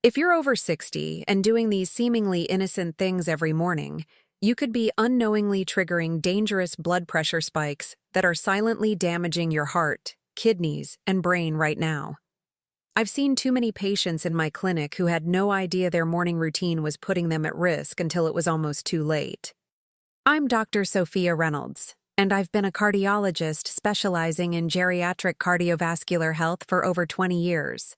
If you're over 60 and doing these seemingly innocent things every morning, you could be unknowingly triggering dangerous blood pressure spikes that are silently damaging your heart, kidneys, and brain right now. I've seen too many patients in my clinic who had no idea their morning routine was putting them at risk until it was almost too late. I'm Dr. Sophia Reynolds, and I've been a cardiologist specializing in geriatric cardiovascular health for over 20 years.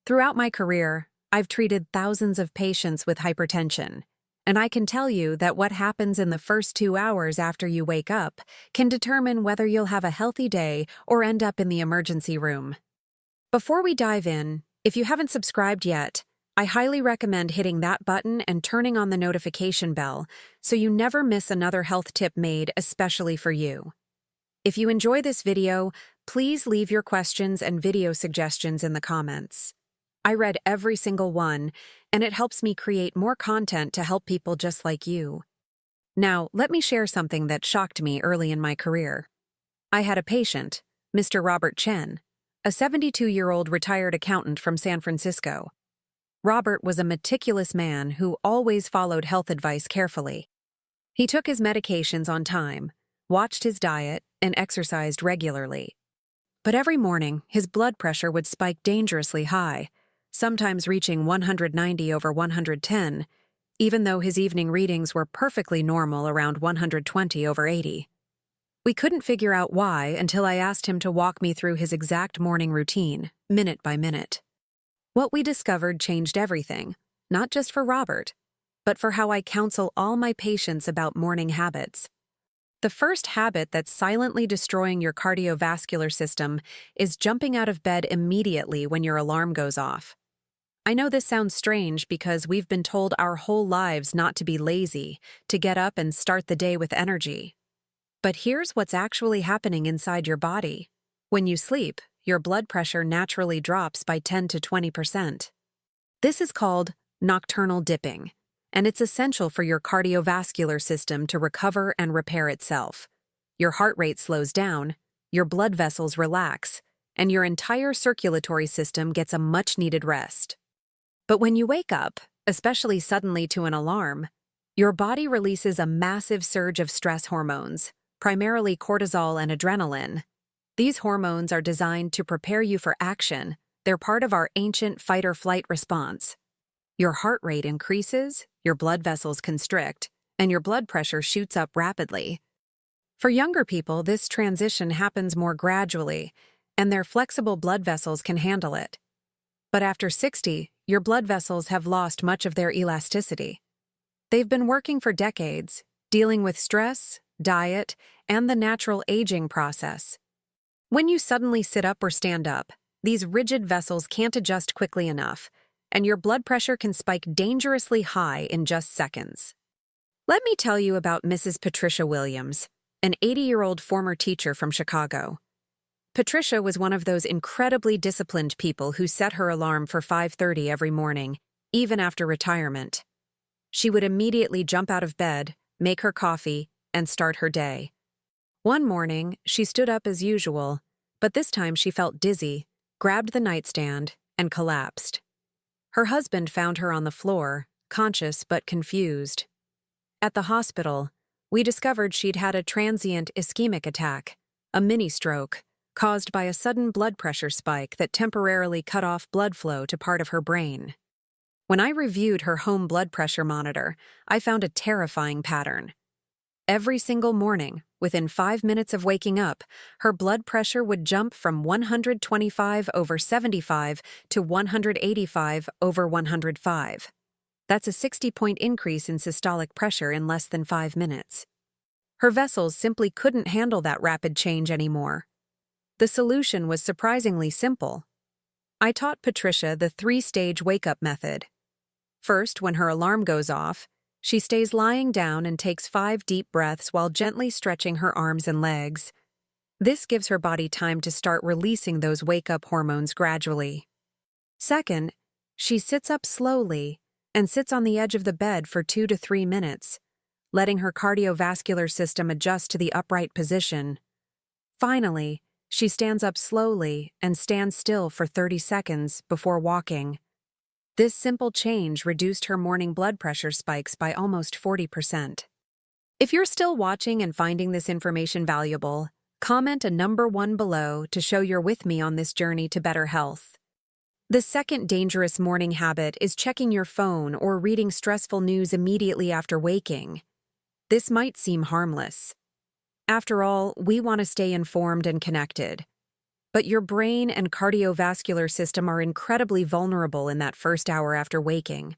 Throughout my career, I've treated thousands of patients with hypertension, and I can tell you that what happens in the first 2 hours after you wake up can determine whether you'll have a healthy day or end up in the emergency room. Before we dive in, if you haven't subscribed yet, I highly recommend hitting that button and turning on the notification bell so you never miss another health tip made especially for you. If you enjoy this video, please leave your questions and video suggestions in the comments. I read every single one, and it helps me create more content to help people just like you. Now, let me share something that shocked me early in my career. I had a patient, Mr. Robert Chen, a 72-year-old retired accountant from San Francisco. Robert was a meticulous man who always followed health advice carefully. He took his medications on time, watched his diet, and exercised regularly. But every morning, his blood pressure would spike dangerously high, sometimes reaching 190 over 110, even though his evening readings were perfectly normal around 120 over 80. We couldn't figure out why until I asked him to walk me through his exact morning routine, minute by minute. What we discovered changed everything, not just for Robert, but for how I counsel all my patients about morning habits. The first habit that's silently destroying your cardiovascular system is jumping out of bed immediately when your alarm goes off. I know this sounds strange because we've been told our whole lives not to be lazy, to get up and start the day with energy. But here's what's actually happening inside your body. When you sleep, your blood pressure naturally drops by 10 to 20%. This is called nocturnal dipping, and it's essential for your cardiovascular system to recover and repair itself. Your heart rate slows down, your blood vessels relax, and your entire circulatory system gets a much-needed rest. But when you wake up, especially suddenly to an alarm, your body releases a massive surge of stress hormones, primarily cortisol and adrenaline. These hormones are designed to prepare you for action. They're part of our ancient fight-or-flight response. Your heart rate increases, your blood vessels constrict, and your blood pressure shoots up rapidly. For younger people, this transition happens more gradually, and their flexible blood vessels can handle it. But after 60, your blood vessels have lost much of their elasticity. They've been working for decades, dealing with stress, diet, and the natural aging process. When you suddenly sit up or stand up, these rigid vessels can't adjust quickly enough, and your blood pressure can spike dangerously high in just seconds. Let me tell you about Mrs. Patricia Williams, an 80-year-old former teacher from Chicago. Patricia was one of those incredibly disciplined people who set her alarm for 5:30 every morning, even after retirement. She would immediately jump out of bed, make her coffee, and start her day. One morning, she stood up as usual, but this time she felt dizzy, grabbed the nightstand, and collapsed. Her husband found her on the floor, conscious but confused. At the hospital, we discovered she'd had a transient ischemic attack, a mini-stroke, caused by a sudden blood pressure spike that temporarily cut off blood flow to part of her brain. When I reviewed her home blood pressure monitor, I found a terrifying pattern. Every single morning, within 5 minutes of waking up, her blood pressure would jump from 125 over 75 to 185 over 105. That's a 60-point increase in systolic pressure in less than 5 minutes. Her vessels simply couldn't handle that rapid change anymore. The solution was surprisingly simple. I taught Patricia the 3-stage wake-up method. First, when her alarm goes off, she stays lying down and takes 5 deep breaths while gently stretching her arms and legs. This gives her body time to start releasing those wake-up hormones gradually. Second, she sits up slowly and sits on the edge of the bed for 2 to 3 minutes, letting her cardiovascular system adjust to the upright position. Finally, she stands up slowly and stands still for 30 seconds before walking. This simple change reduced her morning blood pressure spikes by almost 40%. If you're still watching and finding this information valuable, comment a number 1 below to show you're with me on this journey to better health. The second dangerous morning habit is checking your phone or reading stressful news immediately after waking. This might seem harmless. After all, we want to stay informed and connected. But your brain and cardiovascular system are incredibly vulnerable in that first hour after waking.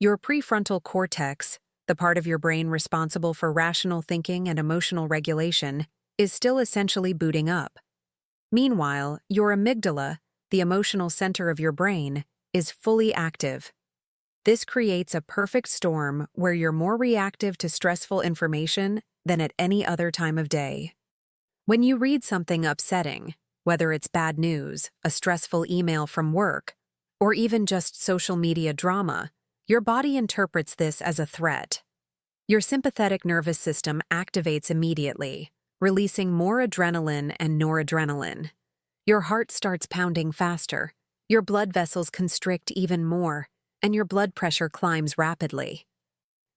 Your prefrontal cortex, the part of your brain responsible for rational thinking and emotional regulation, is still essentially booting up. Meanwhile, your amygdala, the emotional center of your brain, is fully active. This creates a perfect storm where you're more reactive to stressful information than at any other time of day. When you read something upsetting, whether it's bad news, a stressful email from work, or even just social media drama, your body interprets this as a threat. Your sympathetic nervous system activates immediately, releasing more adrenaline and noradrenaline. Your heart starts pounding faster, your blood vessels constrict even more, and your blood pressure climbs rapidly.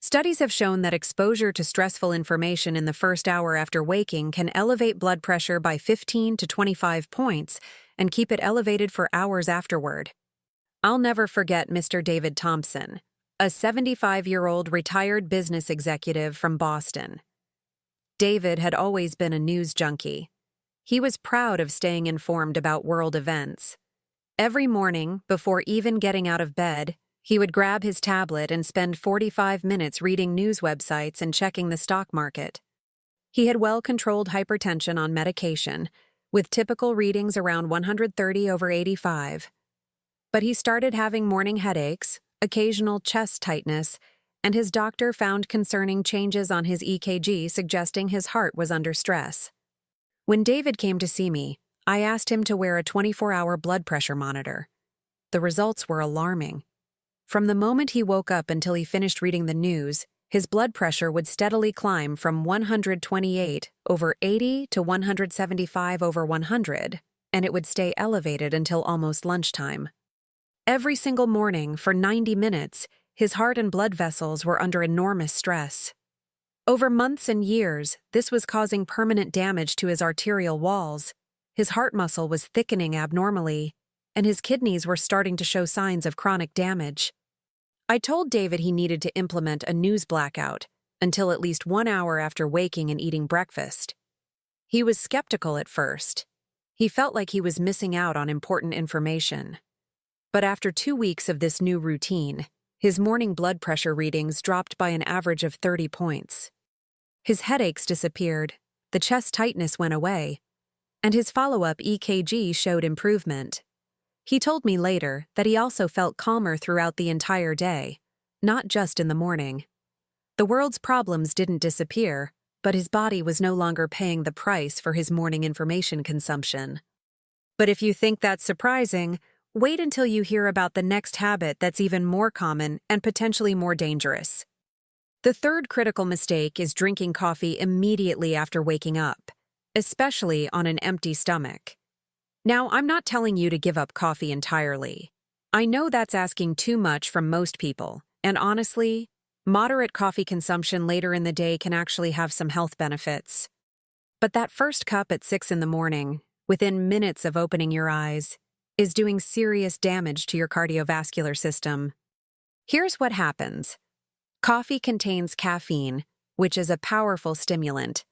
Studies have shown that exposure to stressful information in the first hour after waking can elevate blood pressure by 15 to 25 points and keep it elevated for hours afterward. I'll never forget Mr. David Thompson, a 75-year-old retired business executive from Boston. David had always been a news junkie. He was proud of staying informed about world events. Every morning, before even getting out of bed, he would grab his tablet and spend 45 minutes reading news websites and checking the stock market. He had well-controlled hypertension on medication, with typical readings around 130/85. But he started having morning headaches, occasional chest tightness, and his doctor found concerning changes on his EKG suggesting his heart was under stress. When David came to see me, I asked him to wear a 24-hour blood pressure monitor. The results were alarming. From the moment he woke up until he finished reading the news, his blood pressure would steadily climb from 128/80 to 175/100, and it would stay elevated until almost lunchtime. Every single morning, for 90 minutes, his heart and blood vessels were under enormous stress. Over months and years, this was causing permanent damage to his arterial walls. His heart muscle was thickening abnormally, and his kidneys were starting to show signs of chronic damage. I told David he needed to implement a news blackout until at least 1 hour after waking and eating breakfast. He was skeptical at first. He felt like he was missing out on important information. But after 2 weeks of this new routine, his morning blood pressure readings dropped by an average of 30 points. His headaches disappeared, the chest tightness went away, and his follow-up EKG showed improvement. He told me later that he also felt calmer throughout the entire day, not just in the morning. The world's problems didn't disappear, but his body was no longer paying the price for his morning information consumption. But if you think that's surprising, wait until you hear about the next habit that's even more common and potentially more dangerous. The third critical mistake is drinking coffee immediately after waking up, especially on an empty stomach. Now, I'm not telling you to give up coffee entirely. I know that's asking too much from most people, and honestly, moderate coffee consumption later in the day can actually have some health benefits. But that first cup at 6 in the morning, within minutes of opening your eyes, is doing serious damage to your cardiovascular system. Here's what happens. Coffee contains caffeine, which is a powerful stimulant.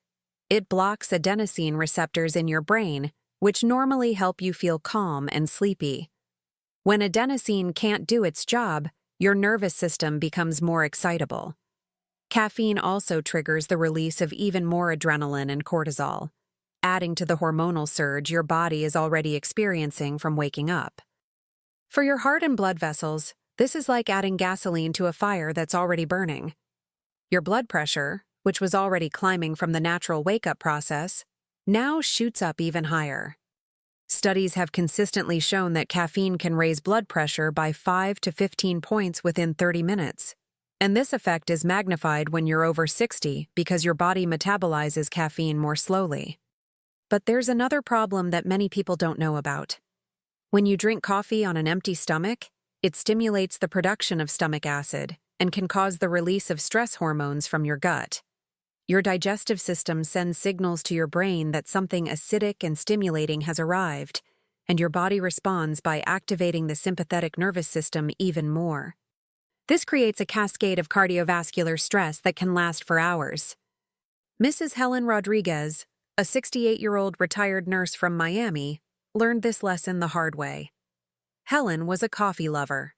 It blocks adenosine receptors in your brain, which normally help you feel calm and sleepy. When adenosine can't do its job, your nervous system becomes more excitable. Caffeine also triggers the release of even more adrenaline and cortisol, adding to the hormonal surge your body is already experiencing from waking up. For your heart and blood vessels, this is like adding gasoline to a fire that's already burning. Your blood pressure, which was already climbing from the natural wake-up process, now shoots up even higher. Studies have consistently shown that caffeine can raise blood pressure by 5 to 15 points within 30 minutes. And this effect is magnified when you're over 60 because your body metabolizes caffeine more slowly. But there's another problem that many people don't know about. When you drink coffee on an empty stomach, It stimulates the production of stomach acid and can cause the release of stress hormones from your gut. Your digestive system sends signals to your brain that something acidic and stimulating has arrived, and your body responds by activating the sympathetic nervous system even more. This creates a cascade of cardiovascular stress that can last for hours. Mrs. Helen Rodriguez, a 68-year-old retired nurse from Miami, learned this lesson the hard way. Helen was a coffee lover.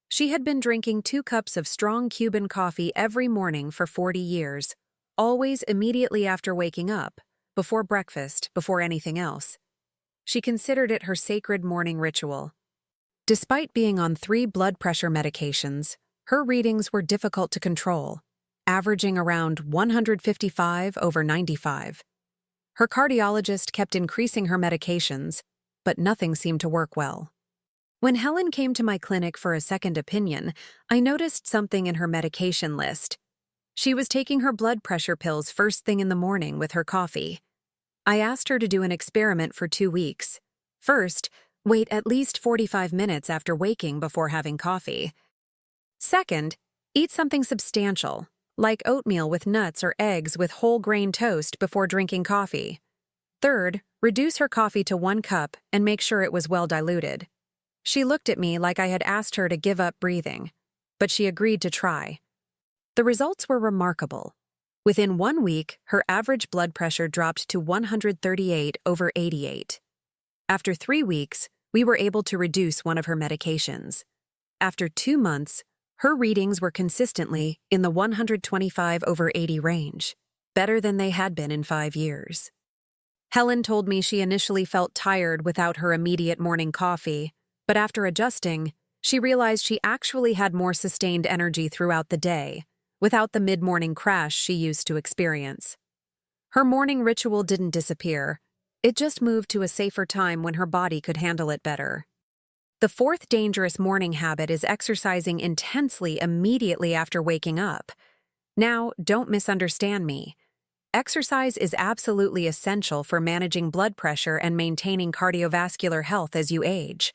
She had been drinking 2 cups of strong Cuban coffee every morning for 40 years, always immediately after waking up, before breakfast, before anything else. She considered it her sacred morning ritual. Despite being on 3 blood pressure medications, her readings were difficult to control, averaging around 155/95. Her cardiologist kept increasing her medications, but nothing seemed to work well. When Helen came to my clinic for a second opinion, I noticed something in her medication list. She was taking her blood pressure pills first thing in the morning with her coffee. I asked her to do an experiment for 2 weeks. First, wait at least 45 minutes after waking before having coffee. Second, eat something substantial, like oatmeal with nuts or eggs with whole grain toast before drinking coffee. Third, reduce her coffee to 1 cup and make sure it was well diluted. She looked at me like I had asked her to give up breathing, but she agreed to try. The results were remarkable. Within 1 week, her average blood pressure dropped to 138/88. After 3 weeks, we were able to reduce one of her medications. After 2 months, her readings were consistently in the 125/80 range, better than they had been in 5 years. Helen told me she initially felt tired without her immediate morning coffee, but after adjusting, she realized she actually had more sustained energy throughout the day, without the mid-morning crash she used to experience. Her morning ritual didn't disappear. It just moved to a safer time when her body could handle it better. The 4th dangerous morning habit is exercising intensely immediately after waking up. Now, don't misunderstand me. Exercise is absolutely essential for managing blood pressure and maintaining cardiovascular health as you age.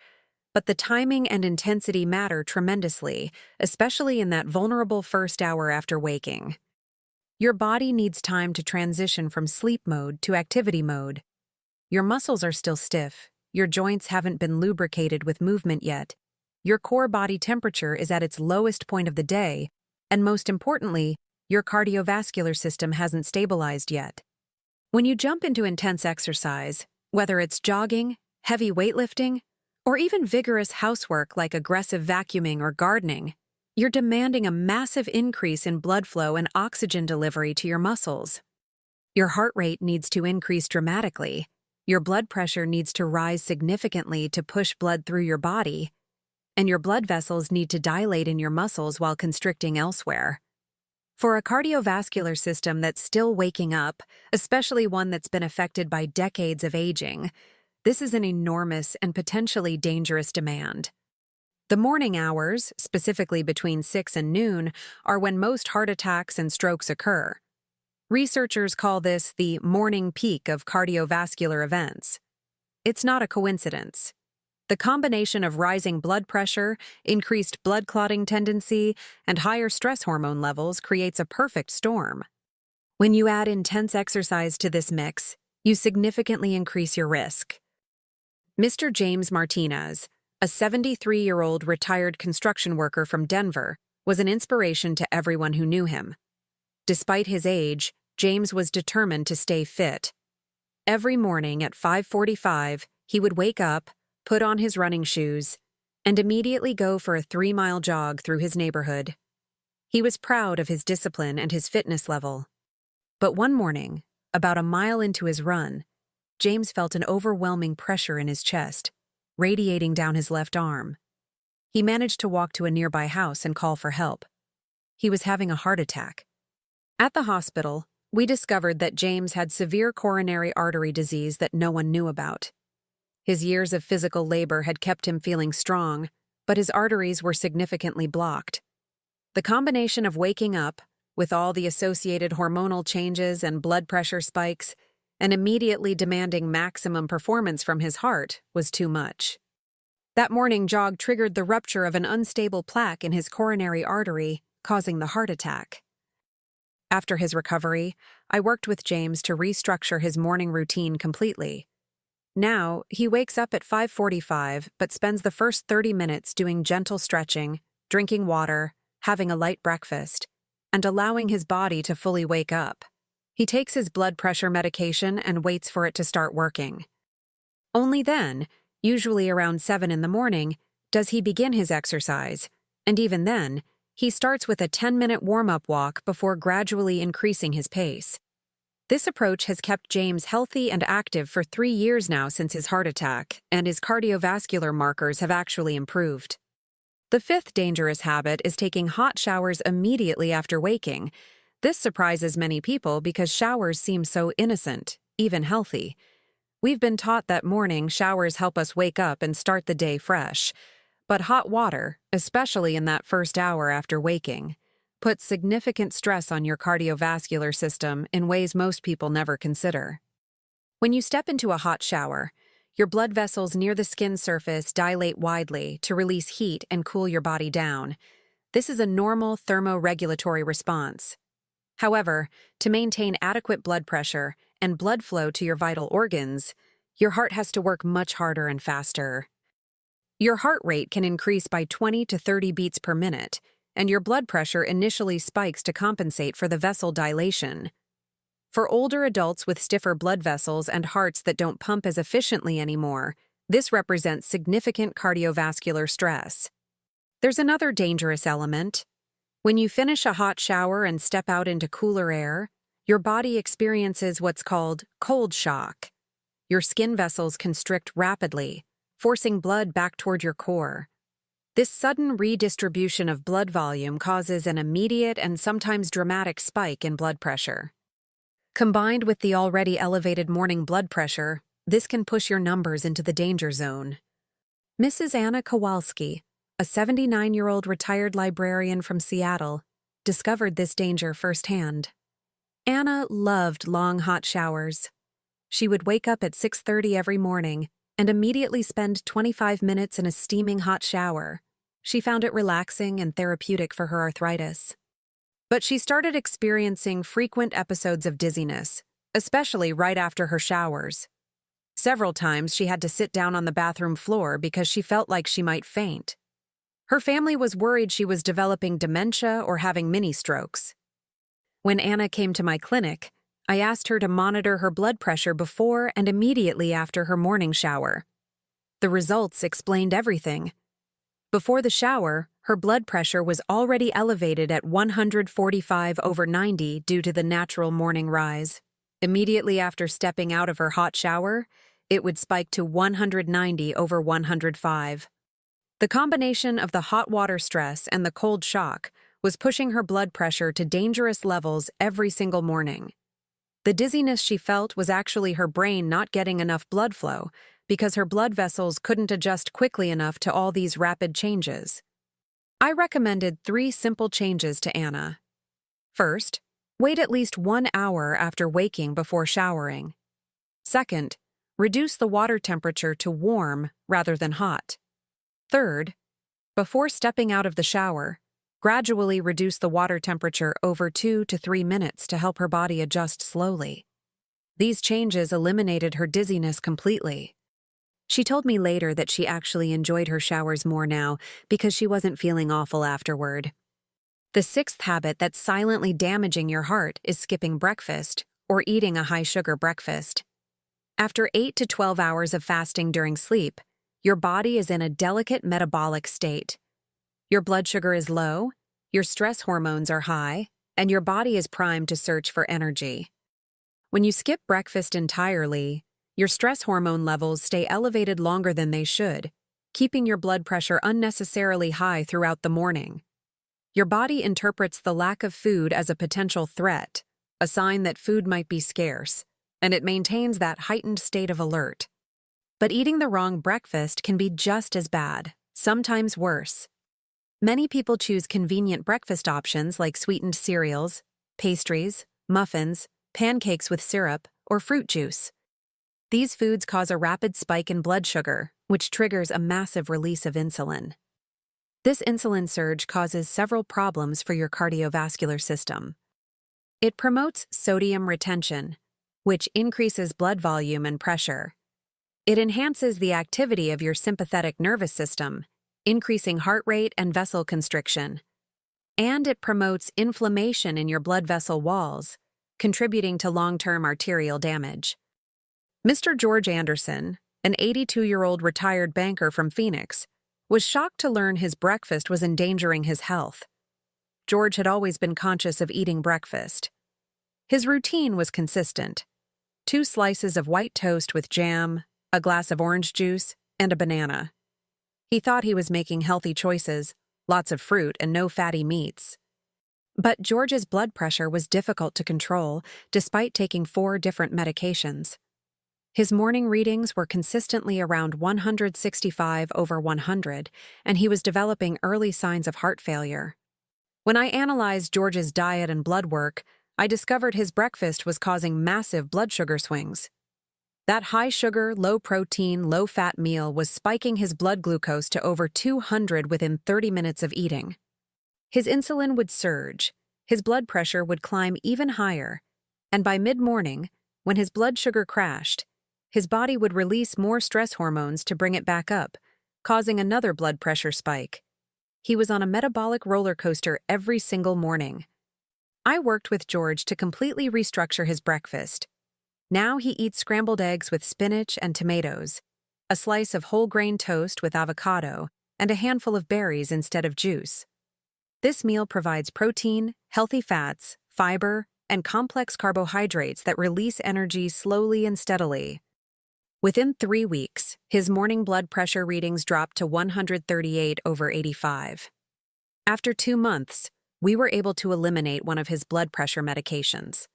But the timing and intensity matter tremendously, especially in that vulnerable first hour after waking. Your body needs time to transition from sleep mode to activity mode. Your muscles are still stiff, your joints haven't been lubricated with movement yet, your core body temperature is at its lowest point of the day, and most importantly, your cardiovascular system hasn't stabilized yet. When you jump into intense exercise, whether it's jogging, heavy weightlifting, or even vigorous housework like aggressive vacuuming or gardening, you're demanding a massive increase in blood flow and oxygen delivery to your muscles. Your heart rate needs to increase dramatically, your blood pressure needs to rise significantly to push blood through your body, and your blood vessels need to dilate in your muscles while constricting elsewhere. For a cardiovascular system that's still waking up, especially one that's been affected by decades of aging, this is an enormous and potentially dangerous demand. The morning hours, specifically between 6 and noon, are when most heart attacks and strokes occur. Researchers call this the morning peak of cardiovascular events. It's not a coincidence. The combination of rising blood pressure, increased blood clotting tendency, and higher stress hormone levels creates a perfect storm. When you add intense exercise to this mix, you significantly increase your risk. Mr. James Martinez, a 73-year-old retired construction worker from Denver, was an inspiration to everyone who knew him. Despite his age, James was determined to stay fit. Every morning at 5:45, he would wake up, put on his running shoes, and immediately go for a 3-mile jog through his neighborhood. He was proud of his discipline and his fitness level. But one morning, about a mile into his run, James felt an overwhelming pressure in his chest, radiating down his left arm. He managed to walk to a nearby house and call for help. He was having a heart attack. At the hospital, we discovered that James had severe coronary artery disease that no one knew about. His years of physical labor had kept him feeling strong, but his arteries were significantly blocked. The combination of waking up, with all the associated hormonal changes and blood pressure spikes, and immediately demanding maximum performance from his heart, was too much. That morning jog triggered the rupture of an unstable plaque in his coronary artery, causing the heart attack. After his recovery, I worked with James to restructure his morning routine completely. Now, he wakes up at 5:45 but spends the first 30 minutes doing gentle stretching, drinking water, having a light breakfast, and allowing his body to fully wake up. He takes his blood pressure medication and waits for it to start working. Only then, usually around 7 in the morning, does he begin his exercise, and even then, he starts with a 10-minute warm-up walk before gradually increasing his pace. This approach has kept James healthy and active for 3 years now since his heart attack, and his cardiovascular markers have actually improved. The fifth dangerous habit is taking hot showers immediately after waking. This surprises many people because showers seem so innocent, even healthy. We've been taught that morning showers help us wake up and start the day fresh. But hot water, especially in that first hour after waking, puts significant stress on your cardiovascular system in ways most people never consider. When you step into a hot shower, your blood vessels near the skin surface dilate widely to release heat and cool your body down. This is a normal thermoregulatory response. However, to maintain adequate blood pressure and blood flow to your vital organs, your heart has to work much harder and faster. Your heart rate can increase by 20 to 30 beats per minute, and your blood pressure initially spikes to compensate for the vessel dilation. For older adults with stiffer blood vessels and hearts that don't pump as efficiently anymore, this represents significant cardiovascular stress. There's another dangerous element. When you finish a hot shower and step out into cooler air, your body experiences what's called cold shock. Your skin vessels constrict rapidly, forcing blood back toward your core. This sudden redistribution of blood volume causes an immediate and sometimes dramatic spike in blood pressure. Combined with the already elevated morning blood pressure, this can push your numbers into the danger zone. Mrs. Anna Kowalski, a 79-year-old retired librarian from Seattle, discovered this danger firsthand. Anna loved long hot showers. She would wake up at 6:30 every morning and immediately spend 25 minutes in a steaming hot shower. She found it relaxing and therapeutic for her arthritis. But she started experiencing frequent episodes of dizziness, especially right after her showers. Several times she had to sit down on the bathroom floor because she felt like she might faint. Her family was worried she was developing dementia or having mini-strokes. When Anna came to my clinic, I asked her to monitor her blood pressure before and immediately after her morning shower. The results explained everything. Before the shower, her blood pressure was already elevated at 145/90 due to the natural morning rise. Immediately after stepping out of her hot shower, it would spike to 190/105. The combination of the hot water stress and the cold shock was pushing her blood pressure to dangerous levels every single morning. The dizziness she felt was actually her brain not getting enough blood flow because her blood vessels couldn't adjust quickly enough to all these rapid changes. I recommended 3 simple changes to Anna. First, wait at least 1 hour after waking before showering. Second, reduce the water temperature to warm rather than hot. Third, before stepping out of the shower, gradually reduce the water temperature over 2 to 3 minutes to help her body adjust slowly. These changes eliminated her dizziness completely. She told me later that she actually enjoyed her showers more now because she wasn't feeling awful afterward. The 6th habit that's silently damaging your heart is skipping breakfast or eating a high-sugar breakfast. After 8 to 12 hours of fasting during sleep, your body is in a delicate metabolic state. Your blood sugar is low, your stress hormones are high, and your body is primed to search for energy. When you skip breakfast entirely, your stress hormone levels stay elevated longer than they should, keeping your blood pressure unnecessarily high throughout the morning. Your body interprets the lack of food as a potential threat, a sign that food might be scarce, and it maintains that heightened state of alert. But eating the wrong breakfast can be just as bad, sometimes worse. Many people choose convenient breakfast options like sweetened cereals, pastries, muffins, pancakes with syrup, or fruit juice. These foods cause a rapid spike in blood sugar, which triggers a massive release of insulin. This insulin surge causes several problems for your cardiovascular system. It promotes sodium retention, which increases blood volume and pressure. It enhances the activity of your sympathetic nervous system, increasing heart rate and vessel constriction. And it promotes inflammation in your blood vessel walls, contributing to long-term arterial damage. Mr. George Anderson, an 82-year-old retired banker from Phoenix, was shocked to learn his breakfast was endangering his health. George had always been conscious of eating breakfast. His routine was consistent: 2 slices of white toast with jam, a glass of orange juice, and a banana. He thought he was making healthy choices, lots of fruit and no fatty meats. But George's blood pressure was difficult to control despite taking 4 different medications. His morning readings were consistently around 165/100, and he was developing early signs of heart failure. When I analyzed George's diet and blood work, I discovered his breakfast was causing massive blood sugar swings. That high-sugar, low-protein, low-fat meal was spiking his blood glucose to over 200 within 30 minutes of eating. His insulin would surge, his blood pressure would climb even higher, and by mid-morning, when his blood sugar crashed, his body would release more stress hormones to bring it back up, causing another blood pressure spike. He was on a metabolic roller coaster every single morning. I worked with George to completely restructure his breakfast. Now he eats scrambled eggs with spinach and tomatoes, a slice of whole grain toast with avocado, and a handful of berries instead of juice. This meal provides protein, healthy fats, fiber, and complex carbohydrates that release energy slowly and steadily. Within 3 weeks, his morning blood pressure readings dropped to 138/85. After 2 months, we were able to eliminate one of his blood pressure medications.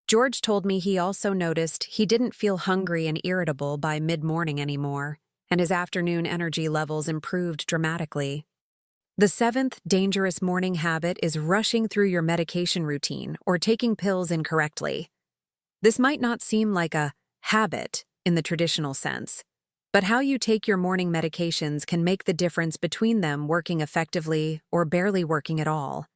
George told me he also noticed he didn't feel hungry and irritable by mid-morning anymore, and his afternoon energy levels improved dramatically. The 7th dangerous morning habit is rushing through your medication routine or taking pills incorrectly. This might not seem like a habit in the traditional sense, but how you take your morning medications can make the difference between them working effectively or barely working at all.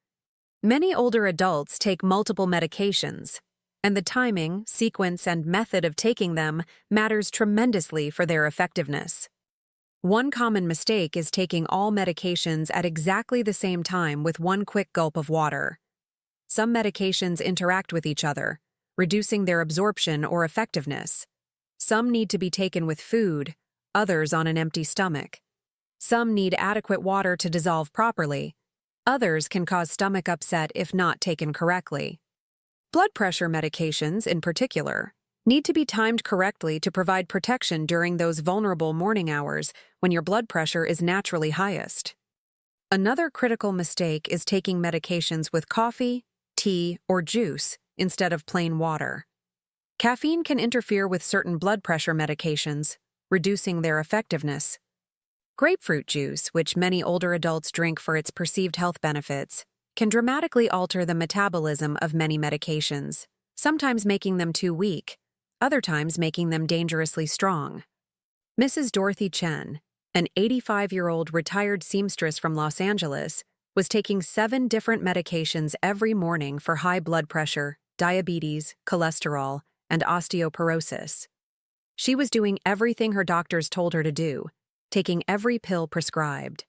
Many older adults take multiple medications, and the timing, sequence, and method of taking them matters tremendously for their effectiveness. One common mistake is taking all medications at exactly the same time with one quick gulp of water. Some medications interact with each other, reducing their absorption or effectiveness. Some need to be taken with food, others on an empty stomach. Some need adequate water to dissolve properly. Others can cause stomach upset if not taken correctly. Blood pressure medications, in particular, need to be timed correctly to provide protection during those vulnerable morning hours when your blood pressure is naturally highest. Another critical mistake is taking medications with coffee, tea, or juice instead of plain water. Caffeine can interfere with certain blood pressure medications, reducing their effectiveness. Grapefruit juice, which many older adults drink for its perceived health benefits, can dramatically alter the metabolism of many medications, sometimes making them too weak, other times making them dangerously strong. Mrs. Dorothy Chen, an 85-year-old retired seamstress from Los Angeles, was taking 7 different medications every morning for high blood pressure, diabetes, cholesterol, and osteoporosis. She was doing everything her doctors told her to do, taking every pill prescribed.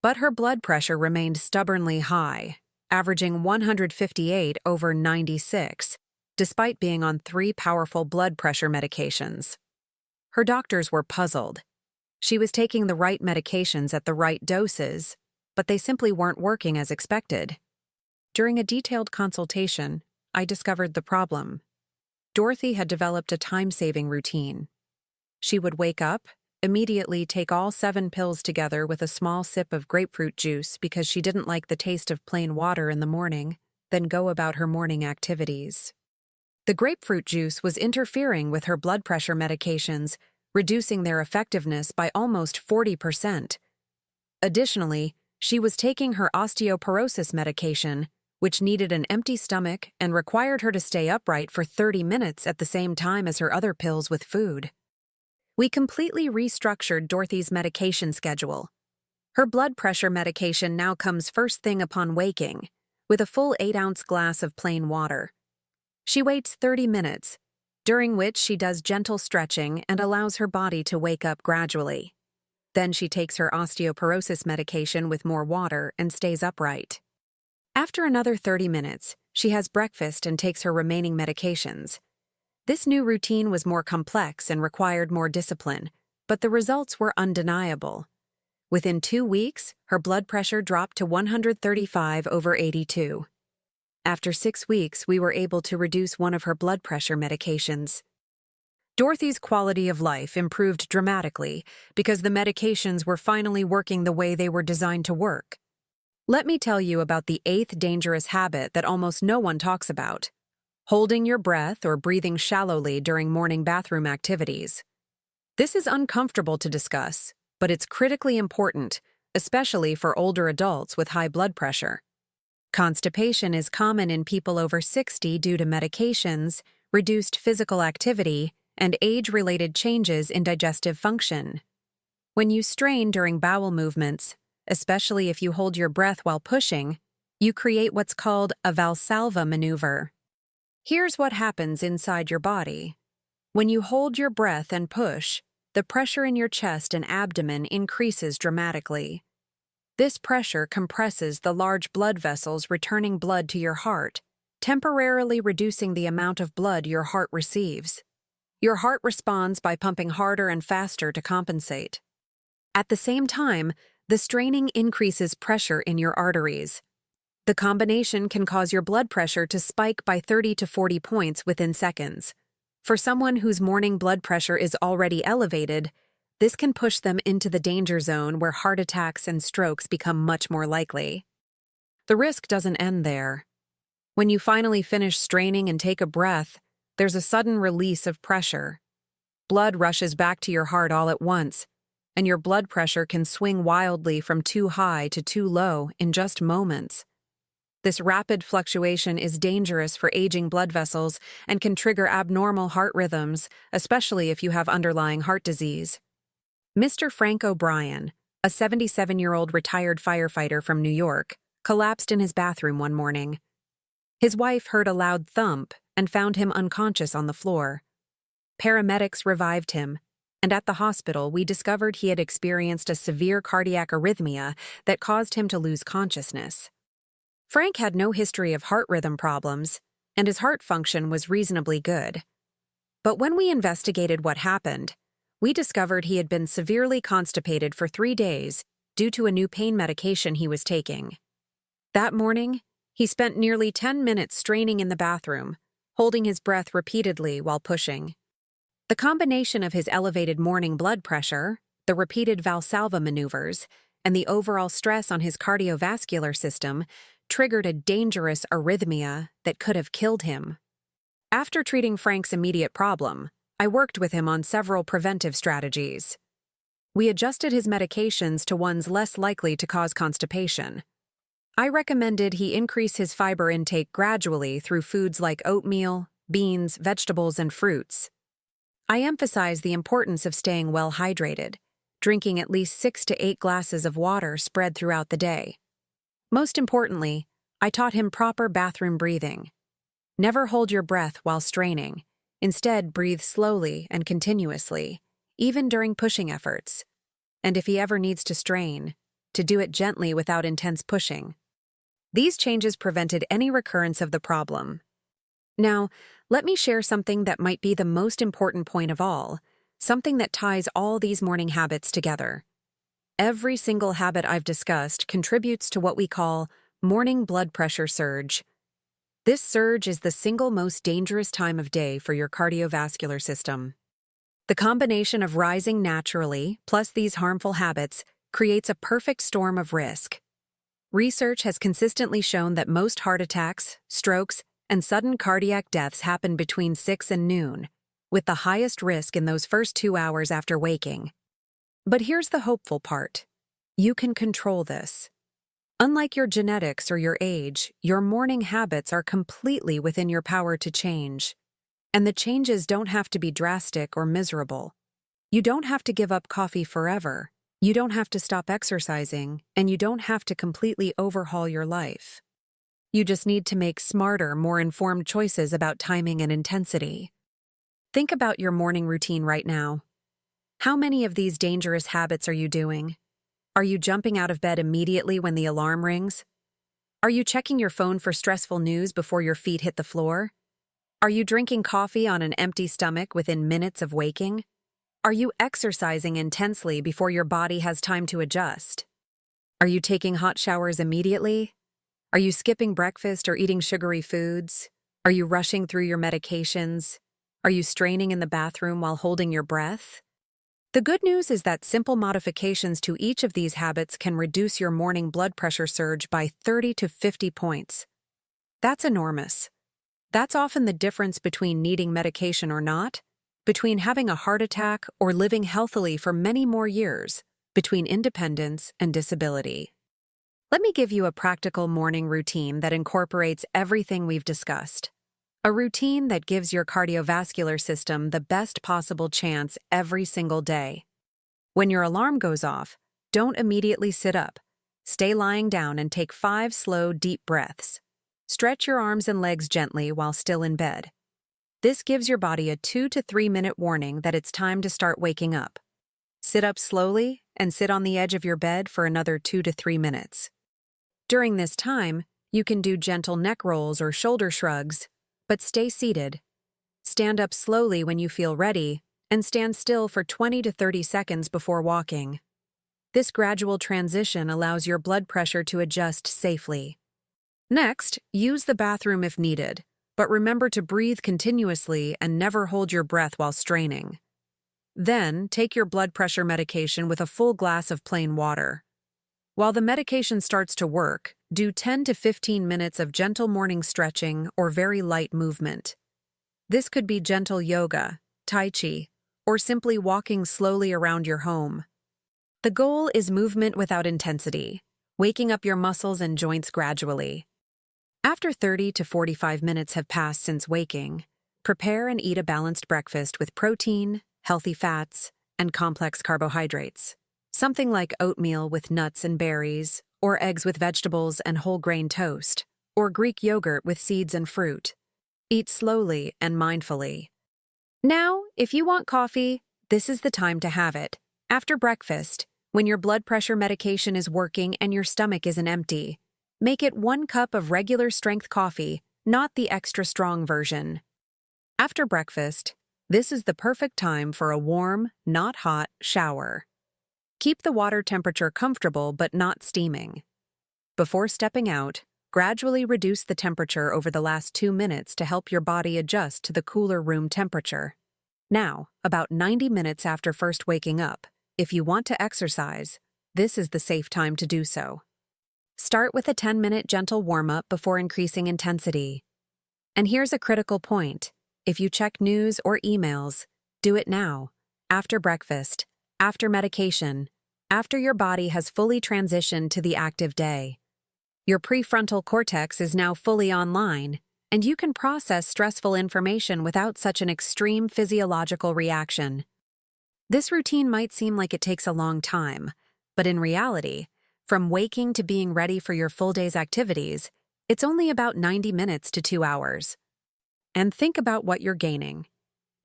But her blood pressure remained stubbornly high, averaging 158/96, despite being on 3 powerful blood pressure medications. Her doctors were puzzled. She was taking the right medications at the right doses, but they simply weren't working as expected. During a detailed consultation, I discovered the problem. Dorothy had developed a time-saving routine. She would wake up, immediately take all 7 pills together with a small sip of grapefruit juice because she didn't like the taste of plain water in the morning, then go about her morning activities. The grapefruit juice was interfering with her blood pressure medications, reducing their effectiveness by almost 40%. Additionally, she was taking her osteoporosis medication, which needed an empty stomach and required her to stay upright for 30 minutes at the same time as her other pills with food. We completely restructured Dorothy's medication schedule. Her blood pressure medication now comes first thing upon waking, with a full 8-ounce glass of plain water. She waits 30 minutes, during which she does gentle stretching and allows her body to wake up gradually. Then she takes her osteoporosis medication with more water and stays upright. After another 30 minutes, she has breakfast and takes her remaining medications. This new routine was more complex and required more discipline, but the results were undeniable. Within 2 weeks, her blood pressure dropped to 135/82. After 6 weeks, we were able to reduce one of her blood pressure medications. Dorothy's quality of life improved dramatically because the medications were finally working the way they were designed to work. Let me tell you about the 8th dangerous habit that almost no one talks about: holding your breath or breathing shallowly during morning bathroom activities. This is uncomfortable to discuss, but it's critically important, especially for older adults with high blood pressure. Constipation is common in people over 60 due to medications, reduced physical activity, and age-related changes in digestive function. When you strain during bowel movements, especially if you hold your breath while pushing, you create what's called a Valsalva maneuver. Here's what happens inside your body. When you hold your breath and push, the pressure in your chest and abdomen increases dramatically. This pressure compresses the large blood vessels returning blood to your heart, temporarily reducing the amount of blood your heart receives. Your heart responds by pumping harder and faster to compensate. At the same time, the straining increases pressure in your arteries. The combination can cause your blood pressure to spike by 30 to 40 points within seconds. For someone whose morning blood pressure is already elevated, this can push them into the danger zone where heart attacks and strokes become much more likely. The risk doesn't end there. When you finally finish straining and take a breath, there's a sudden release of pressure. Blood rushes back to your heart all at once, and your blood pressure can swing wildly from too high to too low in just moments. This rapid fluctuation is dangerous for aging blood vessels and can trigger abnormal heart rhythms, especially if you have underlying heart disease. Mr. Frank O'Brien, a 77-year-old retired firefighter from New York, collapsed in his bathroom one morning. His wife heard a loud thump and found him unconscious on the floor. Paramedics revived him, and at the hospital we discovered he had experienced a severe cardiac arrhythmia that caused him to lose consciousness. Frank had no history of heart rhythm problems, and his heart function was reasonably good. But when we investigated what happened, we discovered he had been severely constipated for 3 days due to a new pain medication he was taking. That morning, he spent nearly 10 minutes straining in the bathroom, holding his breath repeatedly while pushing. The combination of his elevated morning blood pressure, the repeated Valsalva maneuvers, and the overall stress on his cardiovascular system triggered a dangerous arrhythmia that could have killed him. After treating Frank's immediate problem, I worked with him on several preventive strategies. We adjusted his medications to ones less likely to cause constipation. I recommended he increase his fiber intake gradually through foods like oatmeal, beans, vegetables, and fruits. I emphasize the importance of staying well hydrated, drinking at least 6 to 8 glasses of water spread throughout the day. Most importantly, I taught him proper bathroom breathing. Never hold your breath while straining. Instead, breathe slowly and continuously, even during pushing efforts. And if he ever needs to strain, to do it gently without intense pushing. These changes prevented any recurrence of the problem. Now, let me share something that might be the most important point of all, something that ties all these morning habits together. Every single habit I've discussed contributes to what we call morning blood pressure surge. This surge is the single most dangerous time of day for your cardiovascular system. The combination of rising naturally plus these harmful habits creates a perfect storm of risk. Research has consistently shown that most heart attacks, strokes, and sudden cardiac deaths happen between 6 and noon, with the highest risk in those first 2 hours after waking. But here's the hopeful part. You can control this. Unlike your genetics or your age, your morning habits are completely within your power to change. And the changes don't have to be drastic or miserable. You don't have to give up coffee forever. You don't have to stop exercising, and you don't have to completely overhaul your life. You just need to make smarter, more informed choices about timing and intensity. Think about your morning routine right now. How many of these dangerous habits are you doing? Are you jumping out of bed immediately when the alarm rings? Are you checking your phone for stressful news before your feet hit the floor? Are you drinking coffee on an empty stomach within minutes of waking? Are you exercising intensely before your body has time to adjust? Are you taking hot showers immediately? Are you skipping breakfast or eating sugary foods? Are you rushing through your medications? Are you straining in the bathroom while holding your breath? The good news is that simple modifications to each of these habits can reduce your morning blood pressure surge by 30 to 50 points. That's enormous. That's often the difference between needing medication or not, between having a heart attack or living healthily for many more years, between independence and disability. Let me give you a practical morning routine that incorporates everything we've discussed. A routine that gives your cardiovascular system the best possible chance every single day. When your alarm goes off, don't immediately sit up. Stay lying down and take 5 slow, deep breaths. Stretch your arms and legs gently while still in bed. This gives your body a 2 to 3 minute warning that it's time to start waking up. Sit up slowly and sit on the edge of your bed for another 2 to 3 minutes. During this time, you can do gentle neck rolls or shoulder shrugs, but stay seated. Stand up slowly when you feel ready, and stand still for 20 to 30 seconds before walking. This gradual transition allows your blood pressure to adjust safely. Next, use the bathroom if needed, but remember to breathe continuously and never hold your breath while straining. Then, take your blood pressure medication with a full glass of plain water. While the medication starts to work, do 10 to 15 minutes of gentle morning stretching or very light movement. This could be gentle yoga, tai chi, or simply walking slowly around your home. The goal is movement without intensity, waking up your muscles and joints gradually. After 30 to 45 minutes have passed since waking, prepare and eat a balanced breakfast with protein, healthy fats, and complex carbohydrates. Something like oatmeal with nuts and berries, or eggs with vegetables and whole grain toast, or Greek yogurt with seeds and fruit. Eat slowly and mindfully. Now, if you want coffee, this is the time to have it. After breakfast, when your blood pressure medication is working and your stomach isn't empty, make it 1 cup of regular strength coffee, not the extra strong version. After breakfast, this is the perfect time for a warm, not hot, shower. Keep the water temperature comfortable but not steaming. Before stepping out, gradually reduce the temperature over the last 2 minutes to help your body adjust to the cooler room temperature. Now, about 90 minutes after first waking up, if you want to exercise, this is the safe time to do so. Start with a 10-minute gentle warm-up before increasing intensity. And here's a critical point. If you check news or emails, do it now, after breakfast, after medication, after your body has fully transitioned to the active day. Your prefrontal cortex is now fully online, and you can process stressful information without such an extreme physiological reaction. This routine might seem like it takes a long time, but in reality, from waking to being ready for your full day's activities, it's only about 90 minutes to 2 hours. And think about what you're gaining.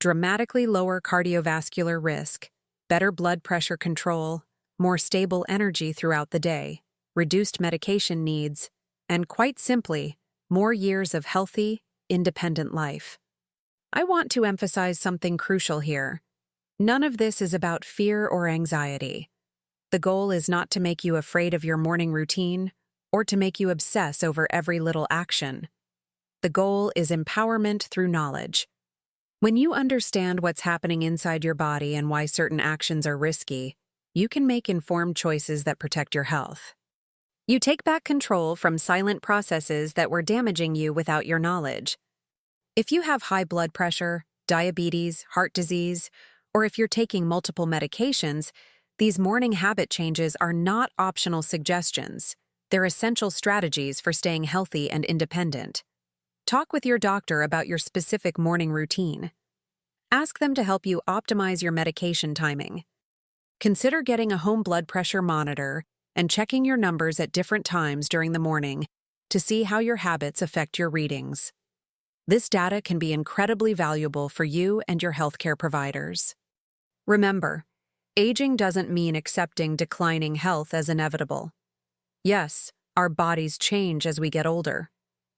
Dramatically lower cardiovascular risk, better blood pressure control, more stable energy throughout the day, reduced medication needs, and quite simply, more years of healthy, independent life. I want to emphasize something crucial here. None of this is about fear or anxiety. The goal is not to make you afraid of your morning routine or to make you obsess over every little action. The goal is empowerment through knowledge. When you understand what's happening inside your body and why certain actions are risky, you can make informed choices that protect your health. You take back control from silent processes that were damaging you without your knowledge. If you have high blood pressure, diabetes, heart disease, or if you're taking multiple medications, these morning habit changes are not optional suggestions. They're essential strategies for staying healthy and independent. Talk with your doctor about your specific morning routine. Ask them to help you optimize your medication timing. Consider getting a home blood pressure monitor and checking your numbers at different times during the morning to see how your habits affect your readings. This data can be incredibly valuable for you and your healthcare providers. Remember, aging doesn't mean accepting declining health as inevitable. Yes, our bodies change as we get older.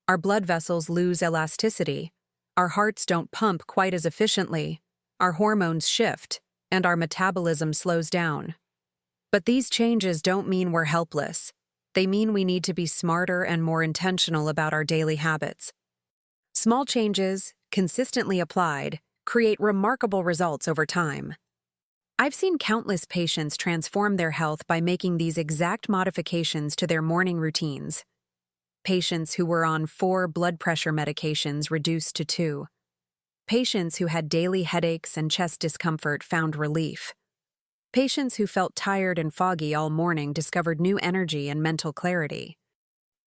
Our blood vessels lose elasticity, our hearts don't pump quite as efficiently, our hormones shift, and our metabolism slows down. But these changes don't mean we're helpless. They mean we need to be smarter and more intentional about our daily habits. Small changes, consistently applied, create remarkable results over time. I've seen countless patients transform their health by making these exact modifications to their morning routines. Patients who were on 4 blood pressure medications reduced to 2. Patients who had daily headaches and chest discomfort found relief. Patients who felt tired and foggy all morning discovered new energy and mental clarity.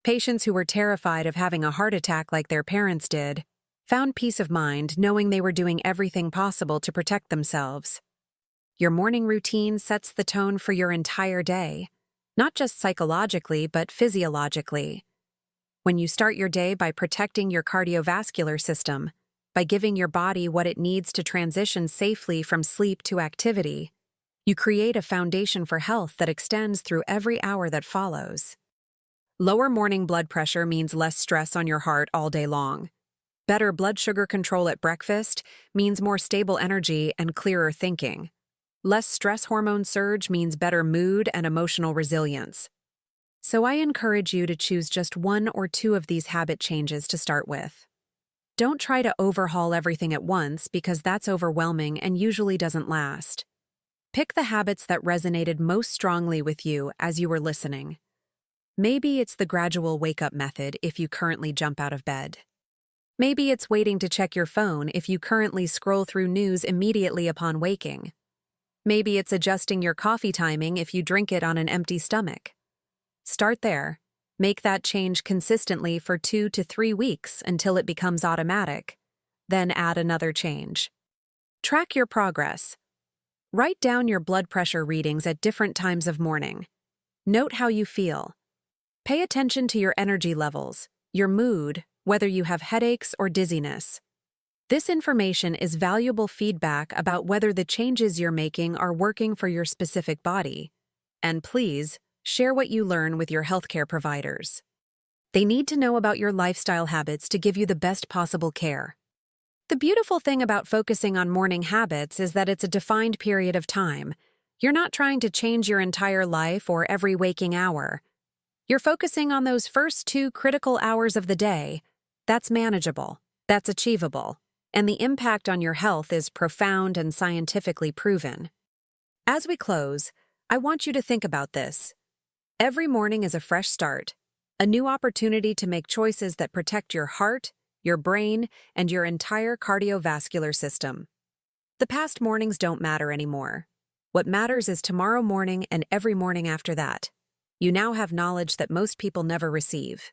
Patients who were terrified of having a heart attack like their parents did found peace of mind knowing they were doing everything possible to protect themselves. Your morning routine sets the tone for your entire day, not just psychologically but physiologically. When you start your day by protecting your cardiovascular system, by giving your body what it needs to transition safely from sleep to activity, you create a foundation for health that extends through every hour that follows. Lower morning blood pressure means less stress on your heart all day long. Better blood sugar control at breakfast means more stable energy and clearer thinking. Less stress hormone surge means better mood and emotional resilience. So I encourage you to choose just 1 or 2 of these habit changes to start with. Don't try to overhaul everything at once because that's overwhelming and usually doesn't last. Pick the habits that resonated most strongly with you as you were listening. Maybe it's the gradual wake-up method if you currently jump out of bed. Maybe it's waiting to check your phone if you currently scroll through news immediately upon waking. Maybe it's adjusting your coffee timing if you drink it on an empty stomach. Start there. Make that change consistently for 2 to 3 weeks until it becomes automatic. Then add another change. Track your progress. Write down your blood pressure readings at different times of morning. Note how you feel. Pay attention to your energy levels, your mood, whether you have headaches or dizziness. This information is valuable feedback about whether the changes you're making are working for your specific body. And please, share what you learn with your healthcare providers. They need to know about your lifestyle habits to give you the best possible care. The beautiful thing about focusing on morning habits is that it's a defined period of time. You're not trying to change your entire life or every waking hour. You're focusing on those first 2 critical hours of the day. That's manageable, that's achievable, and the impact on your health is profound and scientifically proven. As we close, I want you to think about this. Every morning is a fresh start, a new opportunity to make choices that protect your heart, your brain, and your entire cardiovascular system. The past mornings don't matter anymore. What matters is tomorrow morning and every morning after that. You now have knowledge that most people never receive.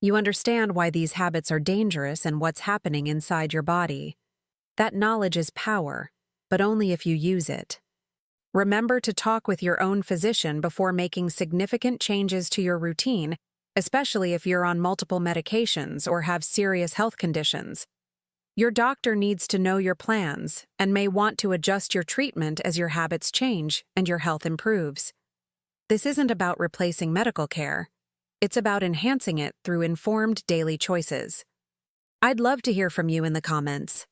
You understand why these habits are dangerous and what's happening inside your body. That knowledge is power, but only if you use it. Remember to talk with your own physician before making significant changes to your routine, especially if you're on multiple medications or have serious health conditions. Your doctor needs to know your plans and may want to adjust your treatment as your habits change and your health improves. This isn't about replacing medical care. It's about enhancing it through informed daily choices. I'd love to hear from you in the comments.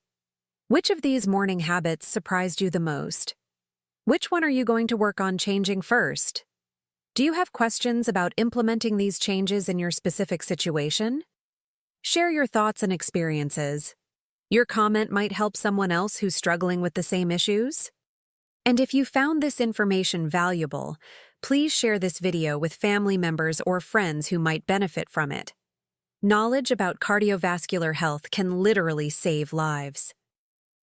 Which of these morning habits surprised you the most? Which one are you going to work on changing first? Do you have questions about implementing these changes in your specific situation? Share your thoughts and experiences. Your comment might help someone else who's struggling with the same issues. And if you found this information valuable, please share this video with family members or friends who might benefit from it. Knowledge about cardiovascular health can literally save lives.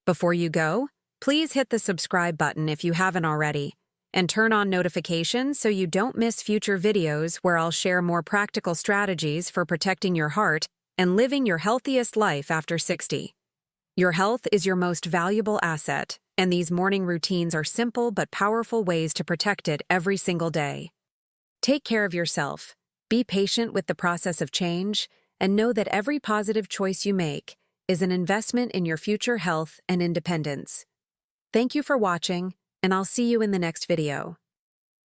Before you go, please hit the subscribe button if you haven't already, and turn on notifications so you don't miss future videos where I'll share more practical strategies for protecting your heart and living your healthiest life after 60. Your health is your most valuable asset, and these morning routines are simple but powerful ways to protect it every single day. Take care of yourself, be patient with the process of change, and know that every positive choice you make is an investment in your future health and independence. Thank you for watching, and I'll see you in the next video.